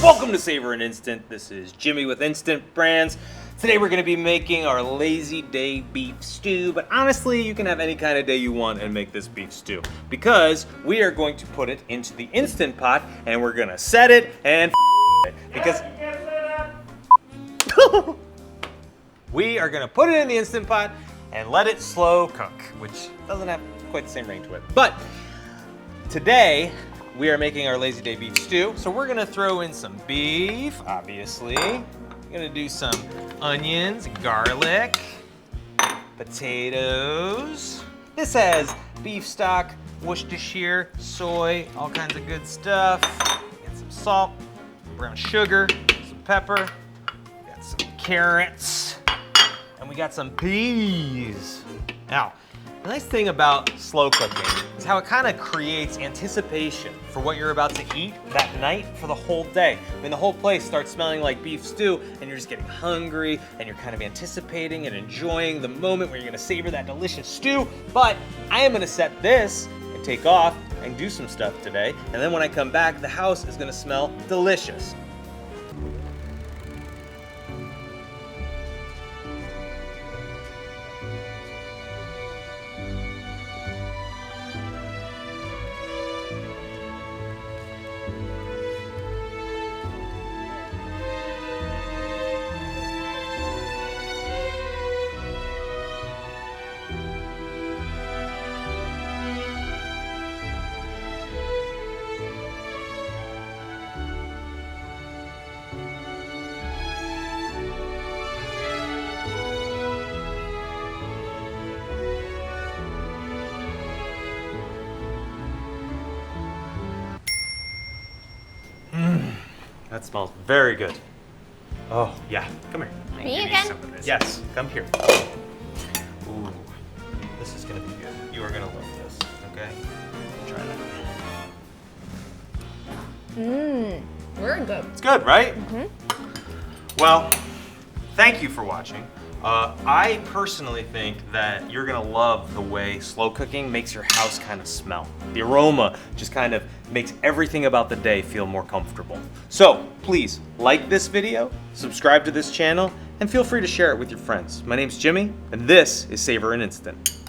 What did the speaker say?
Welcome to Savor an Instant. This is Jimmy with Instant Brands. Today we're going to be making our lazy day beef stew, but honestly you can have any kind of day you want and make this beef stew because we are going to put it into the Instant Pot and we're going to set it and it because we are going to put it in the Instant Pot and let it slow cook, which doesn't have quite the same ring to it. But today we are making our lazy day beef stew, so we're gonna throw in some beef, obviously. We're gonna do some onions, garlic, potatoes. This has beef stock, Worcestershire, soy, all kinds of good stuff. Got some salt, brown sugar, some pepper, got some carrots, and we got some peas. Now, the nice thing about slow cooking is how it kind of creates anticipation for what you're about to eat that night for the whole day. I mean, the whole place starts smelling like beef stew and you're just getting hungry and you're kind of anticipating and enjoying the moment where you're gonna savor that delicious stew. But I am gonna set this and take off and do some stuff today. And then when I come back, the house is gonna smell delicious. That smells very good. Oh, yeah. Come here. Are you good? Yes, come here. Ooh, this is gonna be good. You are gonna love this, okay? Try that. Very good. It's good, right? Well, thank you for watching. I personally think that you're gonna love the way slow cooking makes your house kind of smell. The aroma just kind of makes everything about the day feel more comfortable. So please like this video, subscribe to this channel, and feel free to share it with your friends. My name's Jimmy, and this is Savor an Instant.